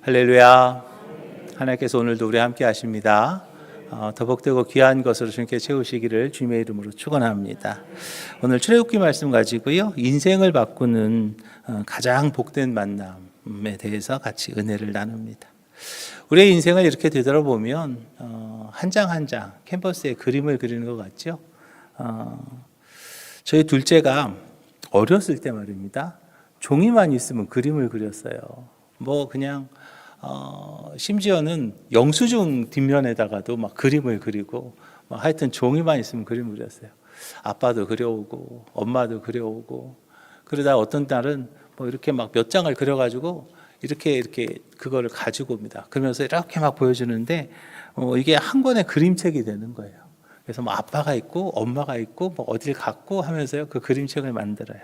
할렐루야. 하나님께서 오늘도 우리 함께 하십니다. 더 복되고 귀한 것으로 주님께 채우시기를 주님의 이름으로 축원합니다. 오늘 출애굽기 말씀 가지고요, 인생을 바꾸는 가장 복된 만남에 대해서 같이 은혜를 나눕니다. 우리의 인생을 이렇게 되돌아보면 한 장 한 장 캔버스에 그림을 그리는 것 같죠. 저희 둘째가 어렸을 때 말입니다, 종이만 있으면 그림을 그렸어요. 그냥 심지어는 영수증 뒷면에다가도 막 그림을 그리고, 하여튼 종이만 있으면 그림을 그렸어요. 아빠도 그려오고 엄마도 그려오고, 그러다 어떤 날은 이렇게 막 몇 장을 그려가지고 이렇게 그거를 가지고 옵니다. 그러면서 이렇게 막 보여주는데 이게 한 권의 그림책이 되는 거예요. 그래서 아빠가 있고 엄마가 있고 어딜 갔고 하면서요, 그 그림책을 만들어요.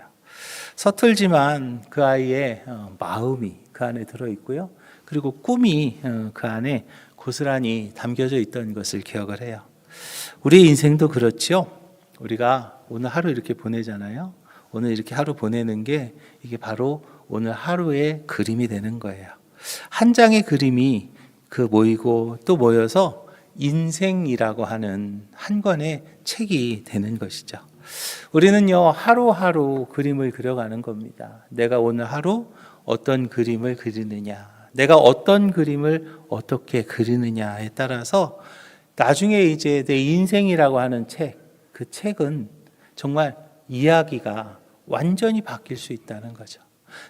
서툴지만 그 아이의 마음이 그 안에 들어있고요, 그리고 꿈이 그 안에 고스란히 담겨져 있던 것을 기억을 해요. 우리의 인생도 그렇죠. 우리가 오늘 하루 이렇게 보내잖아요. 오늘 이렇게 하루 보내는 게 이게 바로 오늘 하루의 그림이 되는 거예요. 한 장의 그림이 모이고 또 모여서 인생이라고 하는 한 권의 책이 되는 것이죠. 우리는요, 하루하루 그림을 그려가는 겁니다. 내가 오늘 하루 어떤 그림을 그리느냐, 내가 어떤 그림을 어떻게 그리느냐에 따라서 나중에 이제 내 인생이라고 하는 책, 그 책은 정말 이야기가 완전히 바뀔 수 있다는 거죠.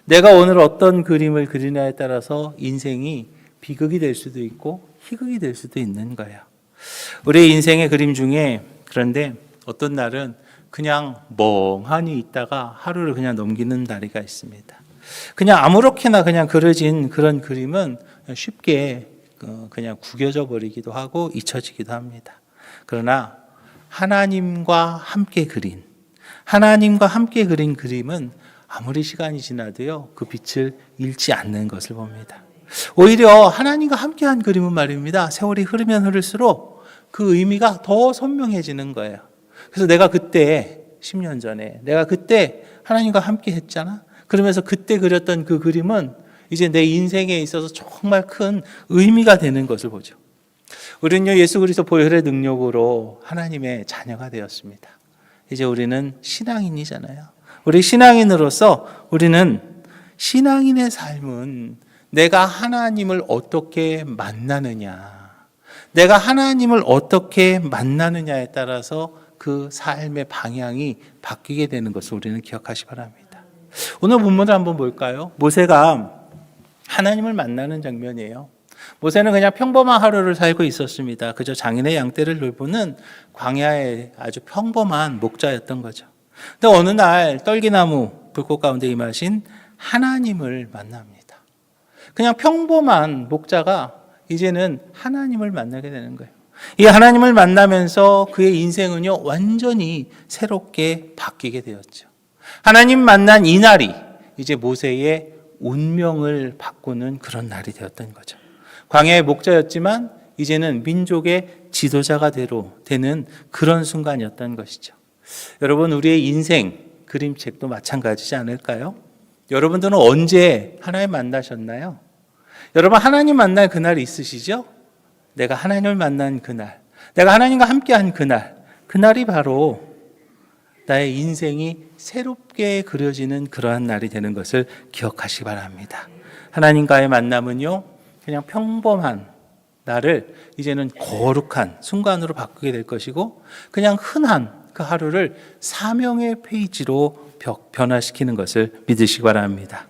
내가 오늘 어떤 그림을 그리냐에 따라서 인생이 비극이 될 수도 있고 희극이 될 수도 있는 거예요. 우리의 인생의 그림 중에, 그런데 어떤 날은 그냥 멍하니 있다가 하루를 그냥 넘기는 날이 있습니다. 그냥 아무렇게나 그냥 그려진 그런 그림은 쉽게 그냥 구겨져 버리기도 하고 잊혀지기도 합니다. 그러나 하나님과 함께 그린 그림은 아무리 시간이 지나도요, 그 빛을 잃지 않는 것을 봅니다. 오히려 하나님과 함께한 그림은 말입니다, 세월이 흐르면 흐를수록 그 의미가 더 선명해지는 거예요. 그래서 내가 그때 10년 전에 내가 그때 하나님과 함께 했잖아. 그러면서 그때 그렸던 그 그림은 이제 내 인생에 있어서 정말 큰 의미가 되는 것을 보죠. 우리는요, 예수 그리스도 보혈의 능력으로 하나님의 자녀가 되었습니다. 이제 우리는 신앙인이잖아요. 우리 신앙인으로서 우리는 신앙인의 삶은 내가 하나님을 어떻게 만나느냐, 내가 하나님을 어떻게 만나느냐에 따라서 그 삶의 방향이 바뀌게 되는 것을 우리는 기억하시 바랍니다. 오늘 본문을 한번 볼까요? 모세가 하나님을 만나는 장면이에요. 모세는 그냥 평범한 하루를 살고 있었습니다. 그저 장인의 양떼를 돌보는 광야의 아주 평범한 목자였던 거죠. 근데 어느 날 떨기나무 불꽃 가운데 임하신 하나님을 만납니다. 그냥 평범한 목자가 이제는 하나님을 만나게 되는 거예요. 이 하나님을 만나면서 그의 인생은요, 완전히 새롭게 바뀌게 되었죠. 하나님 만난 이 날이 이제 모세의 운명을 바꾸는 그런 날이 되었던 거죠. 광야의 목자였지만 이제는 민족의 지도자가 되는 그런 순간이었던 것이죠. 여러분, 우리의 인생 그림책도 마찬가지지 않을까요? 여러분들은 언제 하나님 만나셨나요? 여러분, 하나님 만날 그날이 있으시죠? 내가 하나님을 만난 그날, 내가 하나님과 함께한 그날이 바로 나의 인생이 새롭게 그려지는 그러한 날이 되는 것을 기억하시기 바랍니다. 하나님과의 만남은요, 그냥 평범한 나를 이제는 거룩한 순간으로 바꾸게 될 것이고, 그냥 흔한 그 하루를 사명의 페이지로 변화시키는 것을 믿으시기 바랍니다.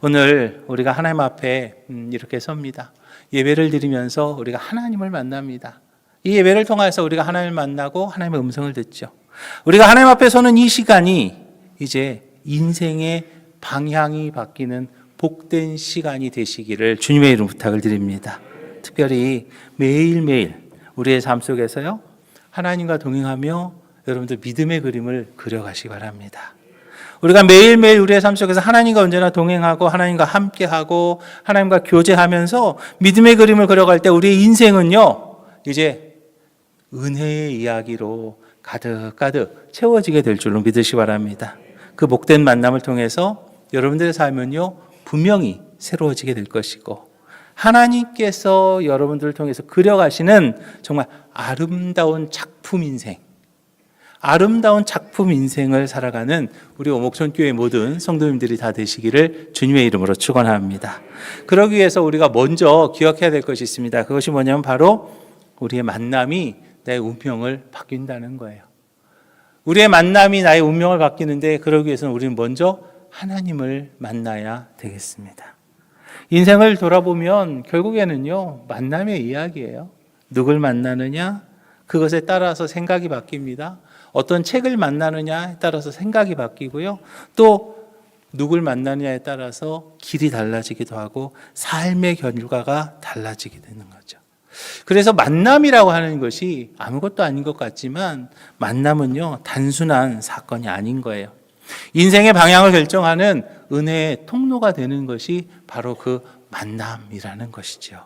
오늘 우리가 하나님 앞에 이렇게 섭니다. 예배를 드리면서 우리가 하나님을 만납니다. 이 예배를 통해서 우리가 하나님을 만나고 하나님의 음성을 듣죠. 우리가 하나님 앞에 서는 이 시간이 이제 인생의 방향이 바뀌는 복된 시간이 되시기를 주님의 이름 부탁을 드립니다. 특별히 매일매일 우리의 삶 속에서요, 하나님과 동행하며 여러분들 믿음의 그림을 그려가시기 바랍니다. 우리가 매일매일 우리의 삶 속에서 하나님과 언제나 동행하고 하나님과 함께하고 하나님과 교제하면서 믿음의 그림을 그려갈 때 우리의 인생은요, 이제 은혜의 이야기로 가득가득 채워지게 될 줄로 믿으시기 바랍니다. 그 복된 만남을 통해서 여러분들의 삶은요, 분명히 새로워지게 될 것이고, 하나님께서 여러분들을 통해서 그려가시는 정말 아름다운 작품 인생, 아름다운 작품 인생을 살아가는 우리 오목천교회 모든 성도님들이 다 되시기를 주님의 이름으로 축원합니다. 그러기 위해서 우리가 먼저 기억해야 될 것이 있습니다. 그것이 뭐냐면 바로 우리의 만남이 나의 운명을 바뀐다는 거예요. 우리의 만남이 나의 운명을 바뀌는데 그러기 위해서는 우리는 먼저 하나님을 만나야 되겠습니다. 인생을 돌아보면 결국에는요, 만남의 이야기예요. 누굴 만나느냐? 그것에 따라서 생각이 바뀝니다. 어떤 책을 만나느냐에 따라서 생각이 바뀌고요. 또 누굴 만나느냐에 따라서 길이 달라지기도 하고 삶의 결과가 달라지게 되는 거죠. 그래서 만남이라고 하는 것이 아무것도 아닌 것 같지만 만남은요, 단순한 사건이 아닌 거예요. 인생의 방향을 결정하는 은혜의 통로가 되는 것이 바로 그 만남이라는 것이죠.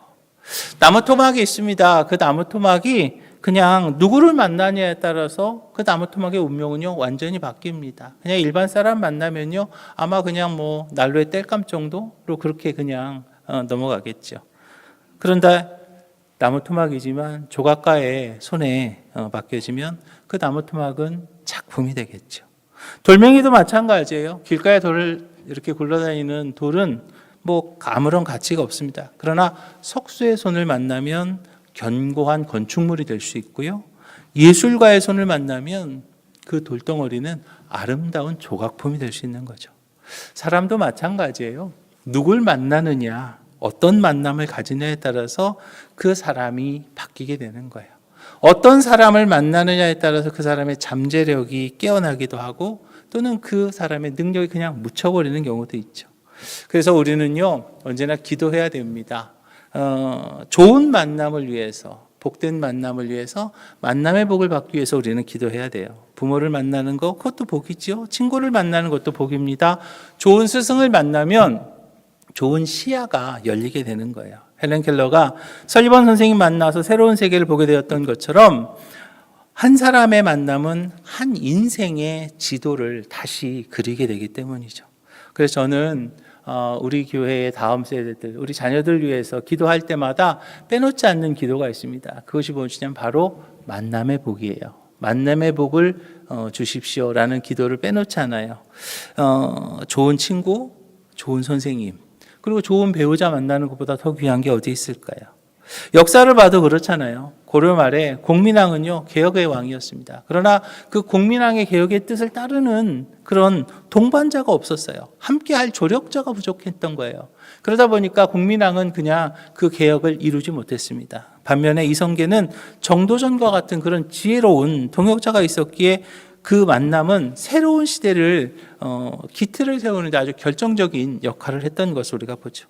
나무 토막이 있습니다. 그 나무 토막이 그냥 누구를 만나냐에 따라서 그 나무 토막의 운명은요, 완전히 바뀝니다. 그냥 일반 사람 만나면요, 아마 그냥 뭐 난로에 땔감 정도로 그렇게 그냥 넘어가겠죠. 그런데 나무 토막이지만 조각가의 손에 맡겨지면 그 나무 토막은 작품이 되겠죠. 돌멩이도 마찬가지예요. 길가에 돌을 이렇게 굴러다니는 돌은 뭐 아무런 가치가 없습니다. 그러나 석수의 손을 만나면 견고한 건축물이 될 수 있고요. 예술가의 손을 만나면 그 돌덩어리는 아름다운 조각품이 될 수 있는 거죠. 사람도 마찬가지예요. 누굴 만나느냐, 어떤 만남을 가지냐에 따라서 그 사람이 바뀌게 되는 거예요. 어떤 사람을 만나느냐에 따라서 그 사람의 잠재력이 깨어나기도 하고 또는 그 사람의 능력이 그냥 묻혀버리는 경우도 있죠. 그래서 우리는요, 언제나 기도해야 됩니다. 좋은 만남을 위해서, 복된 만남을 위해서, 만남의 복을 받기 위해서 우리는 기도해야 돼요. 부모를 만나는 것, 그것도 복이죠. 친구를 만나는 것도 복입니다. 좋은 스승을 만나면 좋은 시야가 열리게 되는 거예요. 헬렌 켈러가 설리번 선생님 만나서 새로운 세계를 보게 되었던 것처럼 한 사람의 만남은 한 인생의 지도를 다시 그리게 되기 때문이죠. 그래서 저는 우리 교회의 다음 세대들, 우리 자녀들 위해서 기도할 때마다 빼놓지 않는 기도가 있습니다. 그것이 무엇이냐면 바로 만남의 복이에요. 만남의 복을 주십시오라는 기도를 빼놓지 않아요. 좋은 친구, 좋은 선생님, 그리고 좋은 배우자 만나는 것보다 더 귀한 게 어디 있을까요? 역사를 봐도 그렇잖아요. 고려 말에 공민왕은요, 개혁의 왕이었습니다. 그러나 그 공민왕의 개혁의 뜻을 따르는 그런 동반자가 없었어요. 함께 할 조력자가 부족했던 거예요. 그러다 보니까 공민왕은 그냥 그 개혁을 이루지 못했습니다. 반면에 이성계는 정도전과 같은 그런 지혜로운 동역자가 있었기에 그 만남은 새로운 시대를 기틀을 세우는 데 아주 결정적인 역할을 했던 것을 우리가 보죠.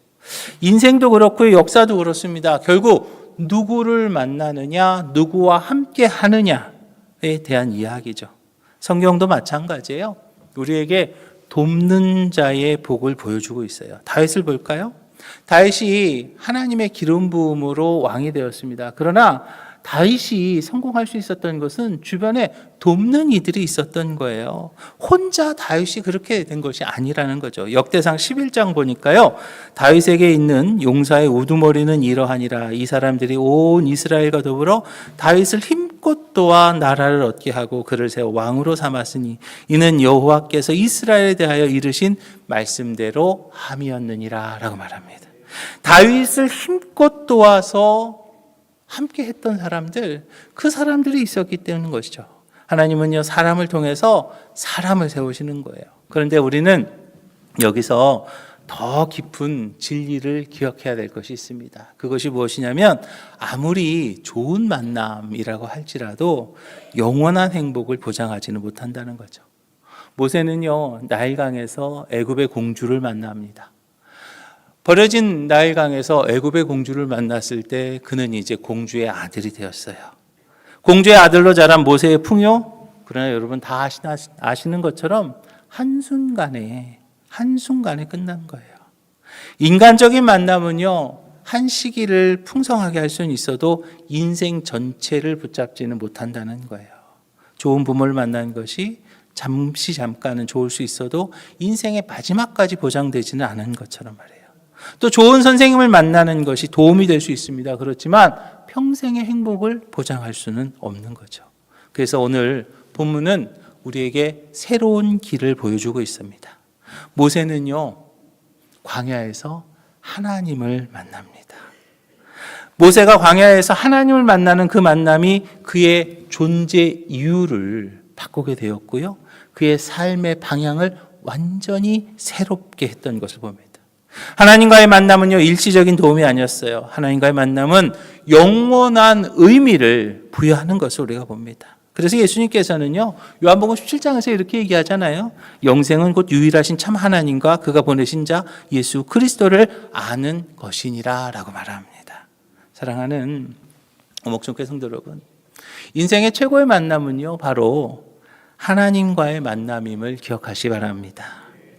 인생도 그렇고 역사도 그렇습니다. 결국 누구를 만나느냐, 누구와 함께 하느냐에 대한 이야기죠. 성경도 마찬가지예요. 우리에게 돕는 자의 복을 보여주고 있어요. 다윗을 볼까요? 다윗이 하나님의 기름 부음으로 왕이 되었습니다. 그러나 다윗이 성공할 수 있었던 것은 주변에 돕는 이들이 있었던 거예요. 혼자 다윗이 그렇게 된 것이 아니라는 거죠. 역대상 11장 보니까요, 다윗에게 있는 용사의 우두머리는 이러하니라. 이 사람들이 온 이스라엘과 더불어 다윗을 힘껏 도와 나라를 얻게 하고 그를 세워 왕으로 삼았으니 이는 여호와께서 이스라엘에 대하여 이르신 말씀대로 함이었느니라 라고 말합니다. 다윗을 힘껏 도와서 함께 했던 사람들, 그 사람들이 있었기 때문인 것이죠. 하나님은요, 사람을 통해서 사람을 세우시는 거예요. 그런데 우리는 여기서 더 깊은 진리를 기억해야 될 것이 있습니다. 그것이 무엇이냐면 아무리 좋은 만남이라고 할지라도 영원한 행복을 보장하지는 못한다는 거죠. 모세는요, 나일강에서 애굽의 공주를 만납니다. 버려진 나일강에서 애굽의 공주를 만났을 때 그는 이제 공주의 아들이 되었어요. 공주의 아들로 자란 모세의 풍요, 그러나 여러분 다 아시는 것처럼 한순간에 끝난 거예요. 인간적인 만남은요, 한 시기를 풍성하게 할 수는 있어도 인생 전체를 붙잡지는 못한다는 거예요. 좋은 부모를 만나는 것이 잠깐은 좋을 수 있어도 인생의 마지막까지 보장되지는 않은 것처럼 말이에요. 또 좋은 선생님을 만나는 것이 도움이 될 수 있습니다. 그렇지만 평생의 행복을 보장할 수는 없는 거죠. 그래서 오늘 본문은 우리에게 새로운 길을 보여주고 있습니다. 모세는요, 광야에서 하나님을 만납니다. 모세가 광야에서 하나님을 만나는 그 만남이 그의 존재 이유를 바꾸게 되었고요. 그의 삶의 방향을 완전히 새롭게 했던 것을 봅니다. 하나님과의 만남은요, 일시적인 도움이 아니었어요. 하나님과의 만남은 영원한 의미를 부여하는 것을 우리가 봅니다. 그래서 예수님께서는요, 요한복음 17장에서 이렇게 얘기하잖아요. 영생은 곧 유일하신 참 하나님과 그가 보내신 자 예수 그리스도를 아는 것이니라 라고 말합니다. 사랑하는 목종교회 성도 여러분, 인생의 최고의 만남은요, 바로 하나님과의 만남임을 기억하시기 바랍니다.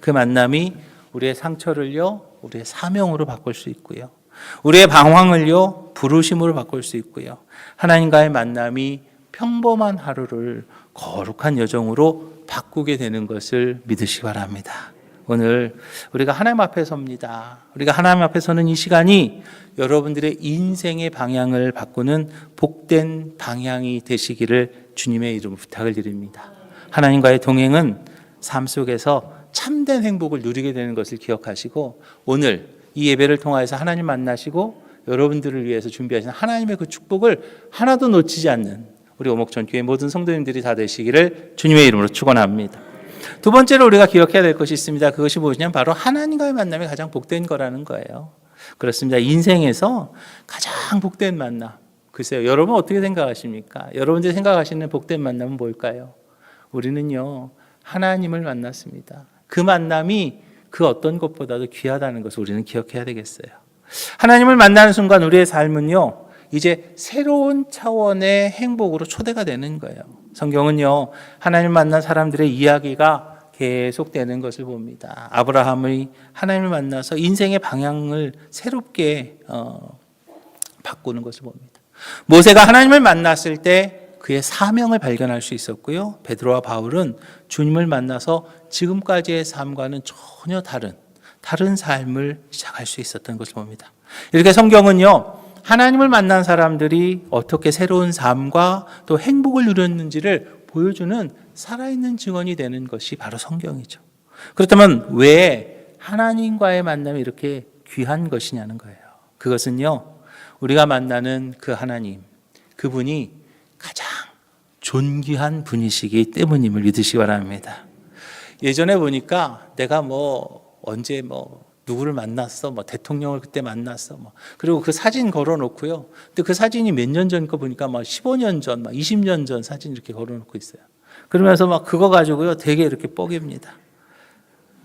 그 만남이 우리의 상처를요, 우리의 사명으로 바꿀 수 있고요. 우리의 방황을요, 부르심으로 바꿀 수 있고요. 하나님과의 만남이 평범한 하루를 거룩한 여정으로 바꾸게 되는 것을 믿으시기 바랍니다. 오늘 우리가 하나님 앞에 섭니다. 우리가 하나님 앞에 서는 이 시간이 여러분들의 인생의 방향을 바꾸는 복된 방향이 되시기를 주님의 이름으로 부탁을 드립니다. 하나님과의 동행은 삶 속에서 참된 행복을 누리게 되는 것을 기억하시고, 오늘 이 예배를 통하여서 하나님 만나시고 여러분들을 위해서 준비하신 하나님의 그 축복을 하나도 놓치지 않는 우리 오목전교회 모든 성도님들이 다 되시기를 주님의 이름으로 축원합니다. 두 번째로 우리가 기억해야 될 것이 있습니다. 그것이 무엇이냐면 바로 하나님과의 만남이 가장 복된 거라는 거예요. 그렇습니다. 인생에서 가장 복된 만남, 글쎄요, 여러분 어떻게 생각하십니까? 여러분들이 생각하시는 복된 만남은 뭘까요? 우리는요, 하나님을 만났습니다. 그 만남이 그 어떤 것보다도 귀하다는 것을 우리는 기억해야 되겠어요. 하나님을 만나는 순간 우리의 삶은요, 이제 새로운 차원의 행복으로 초대가 되는 거예요. 성경은요, 하나님 만난 사람들의 이야기가 계속되는 것을 봅니다. 아브라함이 하나님을 만나서 인생의 방향을 새롭게 바꾸는 것을 봅니다. 모세가 하나님을 만났을 때 그의 사명을 발견할 수 있었고요. 베드로와 바울은 주님을 만나서 지금까지의 삶과는 전혀 다른 삶을 시작할 수 있었던 것을 봅니다. 이렇게 성경은요, 하나님을 만난 사람들이 어떻게 새로운 삶과 또 행복을 누렸는지를 보여주는 살아있는 증언이 되는 것이 바로 성경이죠. 그렇다면 왜 하나님과의 만남이 이렇게 귀한 것이냐는 거예요. 그것은요, 우리가 만나는 그 하나님, 그분이 가장 존귀한 분이시기 때문임을 믿으시기 바랍니다. 예전에 보니까 내가 언제 누구를 만났어, 대통령을 그때 만났어, 그리고 그 사진 걸어놓고요. 근데 그 사진이 몇 년 전 거 보니까 15년 전, 20년 전 사진 이렇게 걸어놓고 있어요. 그러면서 그거 가지고요, 되게 이렇게 뻐깁니다.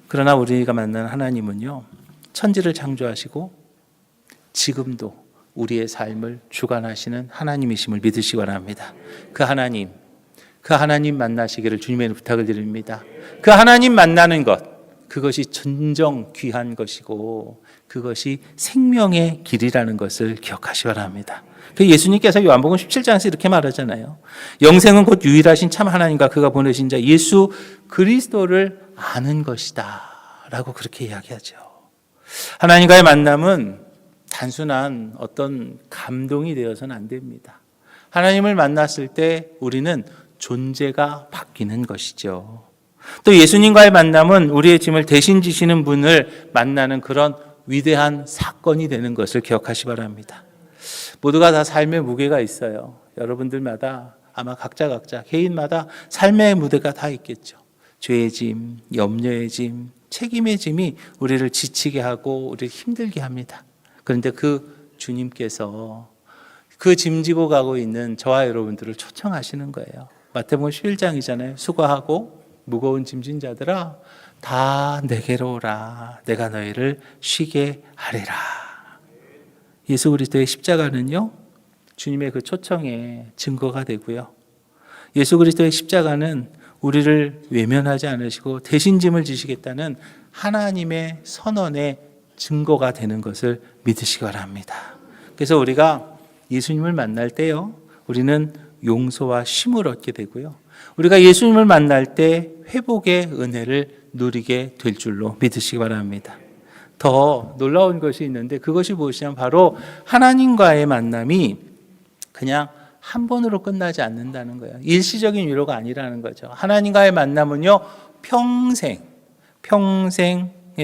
그러나 우리가 만나는 하나님은요, 천지를 창조하시고 지금도 우리의 삶을 주관하시는 하나님이심을 믿으시기 바랍니다. 그 하나님 만나시기를 주님의 부탁을 드립니다. 그 하나님 만나는 것, 그것이 진정 귀한 것이고 그것이 생명의 길이라는 것을 기억하시기 바랍니다. 예수님께서 요한복음 17장에서 이렇게 말하잖아요. 영생은 곧 유일하신 참 하나님과 그가 보내신 자 예수 그리스도를 아는 것이다 라고 그렇게 이야기하죠. 하나님과의 만남은 단순한 어떤 감동이 되어서는 안 됩니다. 하나님을 만났을 때 우리는 존재가 바뀌는 것이죠. 또 예수님과의 만남은 우리의 짐을 대신 지시는 분을 만나는 그런 위대한 사건이 되는 것을 기억하시기 바랍니다. 모두가 다 삶의 무게가 있어요. 여러분들마다 아마 각자 개인마다 삶의 무게가 다 있겠죠. 죄의 짐, 염려의 짐, 책임의 짐이 우리를 지치게 하고 우리를 힘들게 합니다. 그런데 그 주님께서 그 짐 지고 가고 있는 저와 여러분들을 초청하시는 거예요. 마태복음 11장이잖아요. 수고하고 무거운 짐진 자들아 다 내게로 오라. 내가 너희를 쉬게 하리라. 예수 그리스도의 십자가는요, 주님의 그 초청의 증거가 되고요. 예수 그리스도의 십자가는 우리를 외면하지 않으시고 대신 짐을 지시겠다는 하나님의 선언의 증거가 되는 것을 믿으시기 바랍니다. 그래서 우리가 예수님을 만날 때요, 우리는 용서와 쉼을 얻게 되고요. 우리가 예수님을 만날 때 회복의 은혜를 누리게 될 줄로 믿으시기 바랍니다. 더 놀라운 것이 있는데 그것이 무엇이냐면 바로 하나님과의 만남이 그냥 한 번으로 끝나지 않는다는 거예요. 일시적인 위로가 아니라는 거죠. 하나님과의 만남은요, 평생의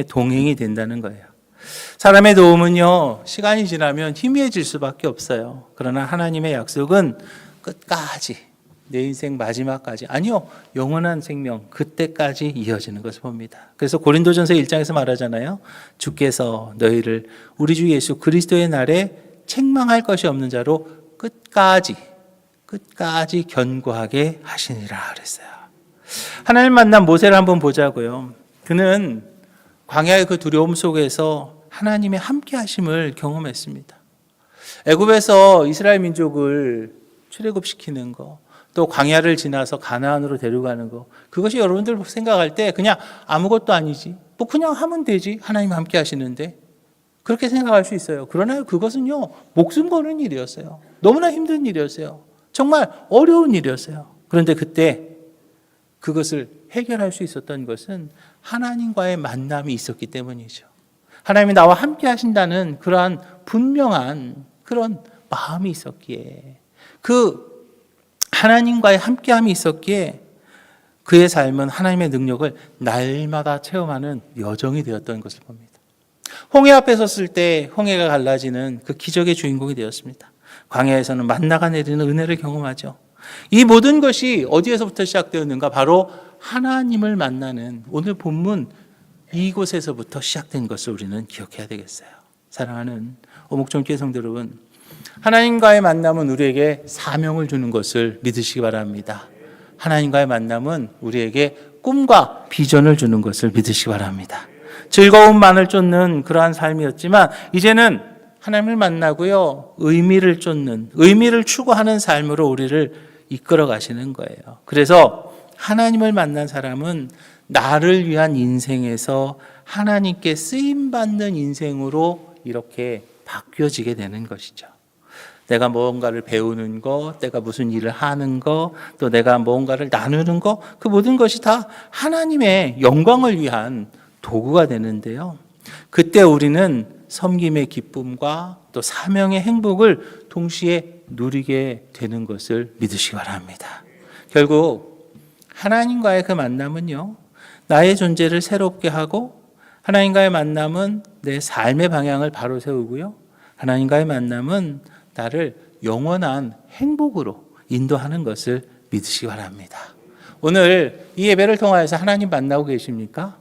동행이 된다는 거예요. 사람의 도움은요, 시간이 지나면 희미해질 수밖에 없어요. 그러나 하나님의 약속은 끝까지, 내 인생 마지막까지, 아니요, 영원한 생명, 그때까지 이어지는 것을 봅니다. 그래서 고린도전서 1장에서 말하잖아요. 주께서 너희를 우리 주 예수 그리스도의 날에 책망할 것이 없는 자로 끝까지 견고하게 하시니라 그랬어요. 하나님 만난 모세를 한번 보자고요. 그는 광야의 그 두려움 속에서 하나님의 함께 하심을 경험했습니다. 애굽에서 이스라엘 민족을 출애굽시키는 거, 또 광야를 지나서 가나안으로 데려가는 거, 그것이 여러분들 생각할 때 그냥 아무것도 아니지, 뭐 그냥 하면 되지, 하나님 함께 하시는데, 그렇게 생각할 수 있어요. 그러나 그것은요, 목숨 거는 일이었어요. 너무나 힘든 일이었어요. 정말 어려운 일이었어요. 그런데 그때 그것을 해결할 수 있었던 것은 하나님과의 만남이 있었기 때문이죠. 하나님이 나와 함께 하신다는 그러한 분명한 그런 마음이 있었기에, 그 하나님과의 함께함이 있었기에 그의 삶은 하나님의 능력을 날마다 체험하는 여정이 되었던 것을 봅니다. 홍해 앞에 섰을 때 홍해가 갈라지는 그 기적의 주인공이 되었습니다. 광야에서는 만나가 내리는 은혜를 경험하죠. 이 모든 것이 어디에서부터 시작되었는가? 바로 하나님을 만나는 오늘 본문 이곳에서부터 시작된 것을 우리는 기억해야 되겠어요. 사랑하는 오목전교회 성도 여러분, 하나님과의 만남은 우리에게 사명을 주는 것을 믿으시기 바랍니다. 하나님과의 만남은 우리에게 꿈과 비전을 주는 것을 믿으시기 바랍니다. 즐거움만을 쫓는 그러한 삶이었지만 이제는 하나님을 만나고요, 의미를 쫓는, 의미를 추구하는 삶으로 우리를 이끌어 가시는 거예요. 그래서 하나님을 만난 사람은 나를 위한 인생에서 하나님께 쓰임받는 인생으로 이렇게 바뀌어지게 되는 것이죠. 내가 뭔가를 배우는 것, 내가 무슨 일을 하는 것, 또 내가 뭔가를 나누는 것, 그 모든 것이 다 하나님의 영광을 위한 도구가 되는데요. 그때 우리는 섬김의 기쁨과 또 사명의 행복을 동시에 누리게 되는 것을 믿으시기 바랍니다. 결국 하나님과의 그 만남은요, 나의 존재를 새롭게 하고, 하나님과의 만남은 내 삶의 방향을 바로 세우고요, 하나님과의 만남은 나를 영원한 행복으로 인도하는 것을 믿으시기 바랍니다. 오늘 이 예배를 통하여서 하나님 만나고 계십니까?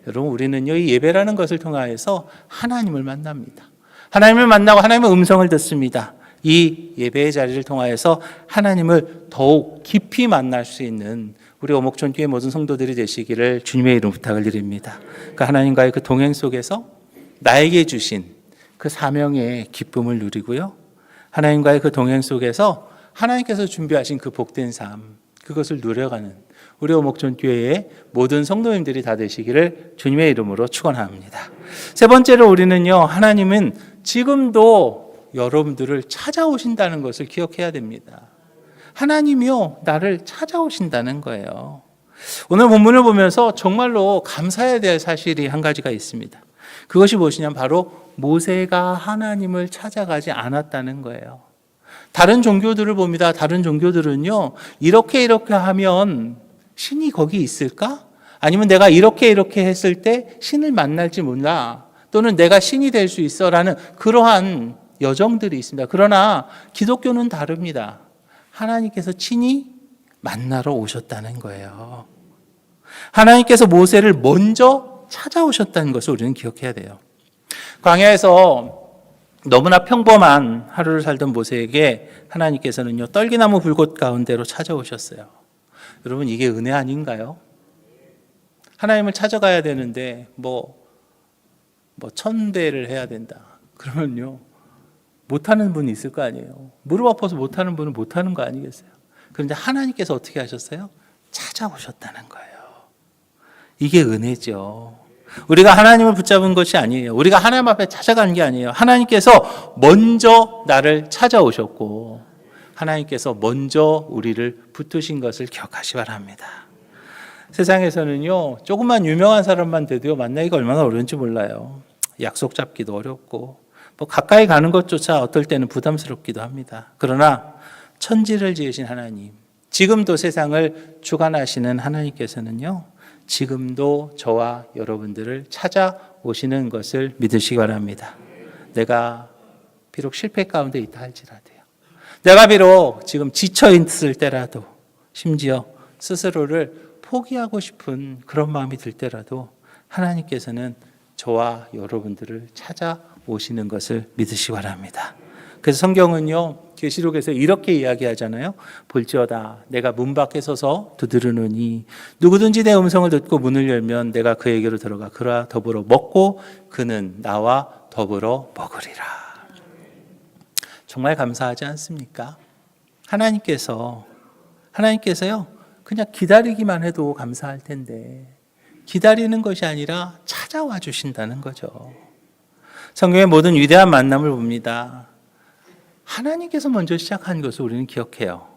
여러분, 우리는요, 이 예배라는 것을 통하여서 하나님을 만납니다. 하나님을 만나고 하나님의 음성을 듣습니다. 이 예배의 자리를 통하여서 하나님을 더욱 깊이 만날 수 있는 우리 오목전교회 모든 성도들이 되시기를 주님의 이름 부탁을 드립니다. 그 하나님과의 그 동행 속에서 나에게 주신 그 사명의 기쁨을 누리고요, 하나님과의 그 동행 속에서 하나님께서 준비하신 그 복된 삶, 그것을 누려가는 우리 오목전교회의 모든 성도님들이 다 되시기를 주님의 이름으로 축원합니다. 세 번째로 우리는요, 하나님은 지금도 여러분들을 찾아오신다는 것을 기억해야 됩니다. 하나님이요, 나를 찾아오신다는 거예요. 오늘 본문을 보면서 정말로 감사해야 될 사실이 한 가지가 있습니다. 그것이 무엇이냐면 바로 모세가 하나님을 찾아가지 않았다는 거예요. 다른 종교들을 봅니다. 다른 종교들은요, 이렇게 하면 신이 거기 있을까? 아니면 내가 이렇게 했을 때 신을 만날지 몰라, 또는 내가 신이 될 수 있어 라는 그러한 여정들이 있습니다. 그러나 기독교는 다릅니다. 하나님께서 친히 만나러 오셨다는 거예요. 하나님께서 모세를 먼저 찾아오셨다는 것을 우리는 기억해야 돼요. 광야에서 너무나 평범한 하루를 살던 모세에게 하나님께서는요, 떨기나무 불꽃 가운데로 찾아오셨어요. 여러분, 이게 은혜 아닌가요? 하나님을 찾아가야 되는데 뭐 1000배를 해야 된다. 그러면요, 못하는 분이 있을 거 아니에요. 무릎 아파서 못하는 분은 못하는 거 아니겠어요? 그런데 하나님께서 어떻게 하셨어요? 찾아오셨다는 거예요. 이게 은혜죠. 우리가 하나님을 붙잡은 것이 아니에요. 우리가 하나님 앞에 찾아간 게 아니에요. 하나님께서 먼저 나를 찾아오셨고, 하나님께서 먼저 우리를 붙드신 것을 기억하시 바랍니다. 세상에서는요, 조금만 유명한 사람만 돼도요, 만나기가 얼마나 어려운지 몰라요. 약속 잡기도 어렵고 뭐 가까이 가는 것조차 어떨 때는 부담스럽기도 합니다. 그러나 천지를 지으신 하나님, 지금도 세상을 주관하시는 하나님께서는요, 지금도 저와 여러분들을 찾아오시는 것을 믿으시기 바랍니다. 내가 비록 실패 가운데 있다 할지라도요, 내가 비록 지금 지쳐 있을 때라도, 심지어 스스로를 포기하고 싶은 그런 마음이 들 때라도 하나님께서는 저와 여러분들을 찾아오시는 것을 믿으시기 바랍니다. 그래서 성경은요, 계시록에서 이렇게 이야기하잖아요. 볼지어다 내가 문 밖에 서서 두드리노니 누구든지 내 음성을 듣고 문을 열면 내가 그에게로 들어가 그와 더불어 먹고 그는 나와 더불어 먹으리라. 정말 감사하지 않습니까? 하나님께서요 그냥 기다리기만 해도 감사할 텐데 기다리는 것이 아니라 찾아와 주신다는 거죠. 성경의 모든 위대한 만남을 봅니다. 하나님께서 먼저 시작한 것을 우리는 기억해요.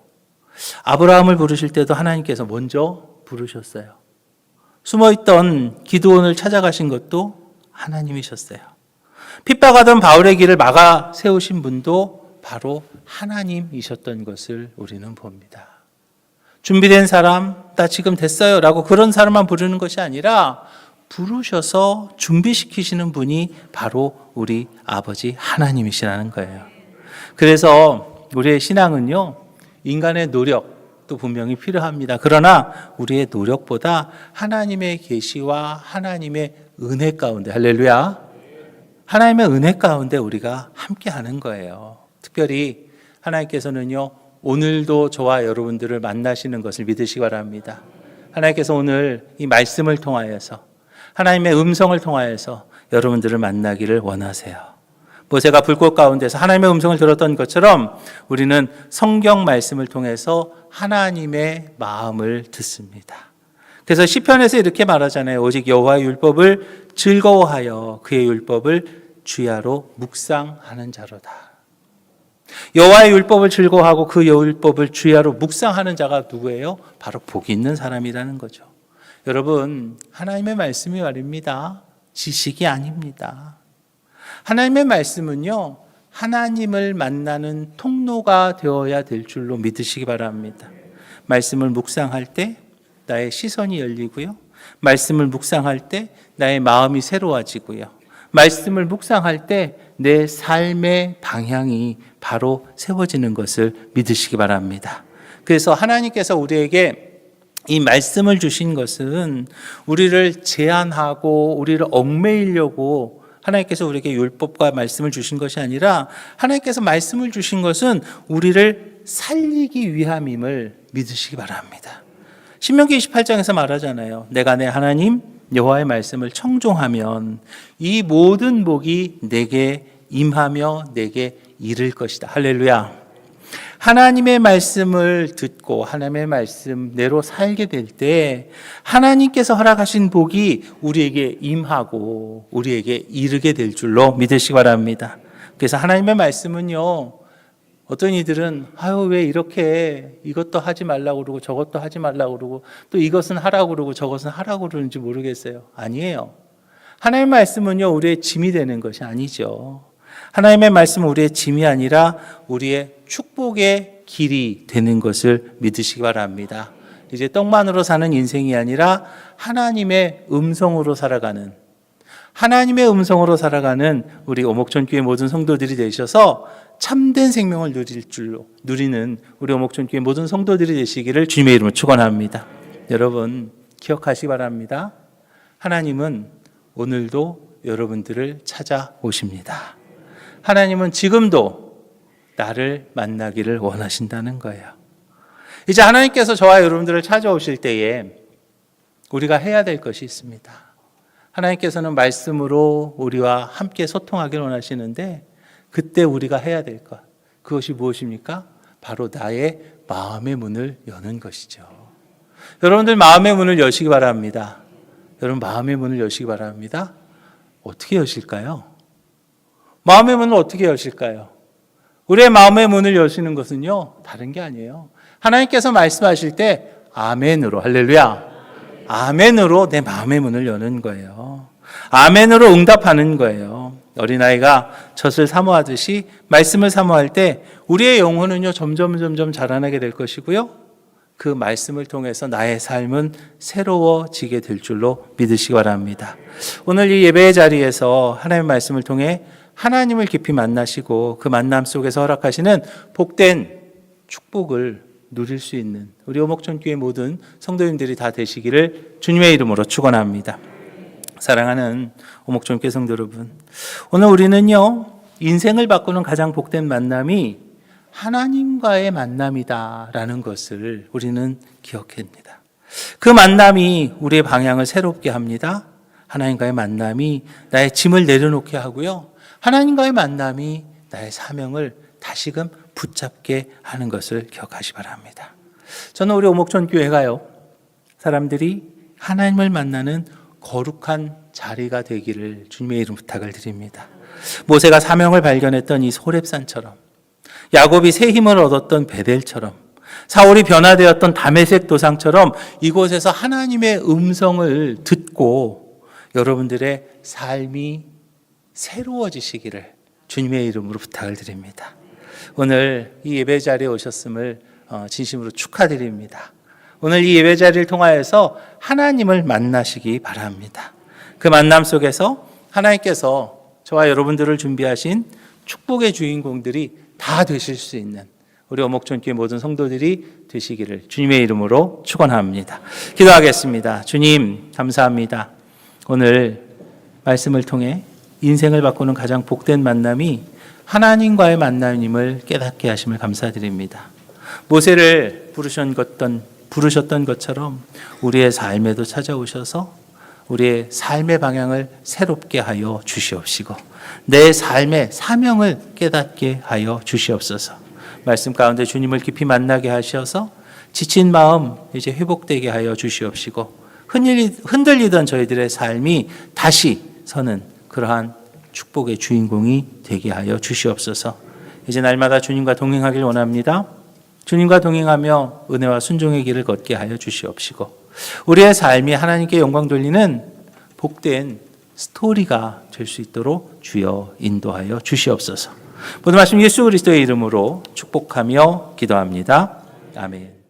아브라함을 부르실 때도 하나님께서 먼저 부르셨어요. 숨어있던 기드온을 찾아가신 것도 하나님이셨어요. 핍박하던 바울의 길을 막아 세우신 분도 바로 하나님이셨던 것을 우리는 봅니다. 준비된 사람, 나 지금 됐어요 라고 그런 사람만 부르는 것이 아니라 부르셔서 준비시키시는 분이 바로 우리 아버지 하나님이시라는 거예요. 그래서 우리의 신앙은요, 인간의 노력도 분명히 필요합니다. 그러나 우리의 노력보다 하나님의 계시와 하나님의 은혜 가운데, 할렐루야, 하나님의 은혜 가운데 우리가 함께하는 거예요. 특별히 하나님께서는요, 오늘도 저와 여러분들을 만나시는 것을 믿으시기 바랍니다. 하나님께서 오늘 이 말씀을 통하여서, 하나님의 음성을 통하여서 여러분들을 만나기를 원하세요. 모세가 불꽃 가운데서 하나님의 음성을 들었던 것처럼 우리는 성경 말씀을 통해서 하나님의 마음을 듣습니다. 그래서 시편에서 이렇게 말하잖아요. 오직 여호와의 율법을 즐거워하여 그의 율법을 주야로 묵상하는 자로다. 여호와의 율법을 즐거워하고 그 율법을 주야로 묵상하는 자가 누구예요? 바로 복이 있는 사람이라는 거죠. 여러분, 하나님의 말씀이 말입니다. 지식이 아닙니다. 하나님의 말씀은요, 하나님을 만나는 통로가 되어야 될 줄로 믿으시기 바랍니다. 말씀을 묵상할 때 나의 시선이 열리고요. 말씀을 묵상할 때 나의 마음이 새로워지고요. 말씀을 묵상할 때 내 삶의 방향이 바로 세워지는 것을 믿으시기 바랍니다. 그래서 하나님께서 우리에게 이 말씀을 주신 것은 우리를 제한하고 우리를 얽매이려고 하나님께서 우리에게 율법과 말씀을 주신 것이 아니라 하나님께서 말씀을 주신 것은 우리를 살리기 위함임을 믿으시기 바랍니다. 신명기 28장에서 말하잖아요. 내가 내 하나님 여호와의 말씀을 청종하면 이 모든 복이 내게 임하며 내게 이를 것이다. 할렐루야. 하나님의 말씀을 듣고 하나님의 말씀대로 살게 될 때 하나님께서 허락하신 복이 우리에게 임하고 우리에게 이르게 될 줄로 믿으시기 바랍니다. 그래서 하나님의 말씀은요, 어떤 이들은 왜 이렇게 이것도 하지 말라고 그러고 저것도 하지 말라고 그러고 또 이것은 하라고 그러고 저것은 하라고 그러는지 모르겠어요. 아니에요. 하나님의 말씀은요, 우리의 짐이 되는 것이 아니죠. 하나님의 말씀은 우리의 짐이 아니라 우리의 축복의 길이 되는 것을 믿으시기 바랍니다. 이제 떡만으로 사는 인생이 아니라 하나님의 음성으로 살아가는 우리 오목천교회 모든 성도들이 되셔서 참된 생명을 누리는 우리 오목천교회 모든 성도들이 되시기를 주님의 이름으로 축원합니다. 여러분 기억하시기 바랍니다. 하나님은 오늘도 여러분들을 찾아오십니다. 하나님은 지금도 나를 만나기를 원하신다는 거예요. 이제 하나님께서 저와 여러분들을 찾아오실 때에 우리가 해야 될 것이 있습니다. 하나님께서는 말씀으로 우리와 함께 소통하기를 원하시는데 그때 우리가 해야 될 것, 그것이 무엇입니까? 바로 나의 마음의 문을 여는 것이죠. 여러분들 마음의 문을 여시기 바랍니다. 여러분 마음의 문을 여시기 바랍니다. 어떻게 여실까요? 마음의 문을 어떻게 여실까요? 우리의 마음의 문을 여시는 것은요, 다른 게 아니에요. 하나님께서 말씀하실 때 아멘으로, 할렐루야, 아멘으로 내 마음의 문을 여는 거예요. 아멘으로 응답하는 거예요. 어린아이가 젖을 사모하듯이 말씀을 사모할 때 우리의 영혼은요 점점 자라나게 될 것이고요. 그 말씀을 통해서 나의 삶은 새로워지게 될 줄로 믿으시기 바랍니다. 오늘 이 예배의 자리에서 하나님의 말씀을 통해 하나님을 깊이 만나시고 그 만남 속에서 허락하시는 복된 축복을 누릴 수 있는 우리 오목천교회 모든 성도님들이 다 되시기를 주님의 이름으로 축원합니다. 사랑하는 오목천교회 성도 여러분, 오늘 우리는요 인생을 바꾸는 가장 복된 만남이 하나님과의 만남이다라는 것을 우리는 기억합니다. 그 만남이 우리의 방향을 새롭게 합니다. 하나님과의 만남이 나의 짐을 내려놓게 하고요. 하나님과의 만남이 나의 사명을 다시금 붙잡게 하는 것을 기억하시 바랍니다. 저는 우리 오목천교회가요, 사람들이 하나님을 만나는 거룩한 자리가 되기를 주님의 이름 부탁을 드립니다. 모세가 사명을 발견했던 이 호렙산처럼, 야곱이 새 힘을 얻었던 베델처럼, 사울이 변화되었던 다메섹 도상처럼 이곳에서 하나님의 음성을 듣고 여러분들의 삶이 새로워지시기를 주님의 이름으로 부탁을 드립니다. 오늘 이 예배 자리에 오셨음을 진심으로 축하드립니다. 오늘 이 예배 자리를 통하여서 하나님을 만나시기 바랍니다. 그 만남 속에서 하나님께서 저와 여러분들을 준비하신 축복의 주인공들이 다 되실 수 있는 우리 오목천교회 모든 성도들이 되시기를 주님의 이름으로 축원합니다. 기도하겠습니다. 주님 감사합니다. 오늘 말씀을 통해 인생을 바꾸는 가장 복된 만남이 하나님과의 만남임을 깨닫게 하심을 감사드립니다. 모세를 부르셨던 것처럼 우리의 삶에도 찾아오셔서 우리의 삶의 방향을 새롭게 하여 주시옵시고 내 삶의 사명을 깨닫게 하여 주시옵소서. 말씀 가운데 주님을 깊이 만나게 하셔서 지친 마음 이제 회복되게 하여 주시옵시고 흔들리던 저희들의 삶이 다시 서는 그러한 축복의 주인공이 되게 하여 주시옵소서. 이제 날마다 주님과 동행하길 원합니다. 주님과 동행하며 은혜와 순종의 길을 걷게 하여 주시옵시고 우리의 삶이 하나님께 영광 돌리는 복된 스토리가 될 수 있도록 주여 인도하여 주시옵소서. 모든 말씀 예수 그리스도의 이름으로 축복하며 기도합니다. 아멘.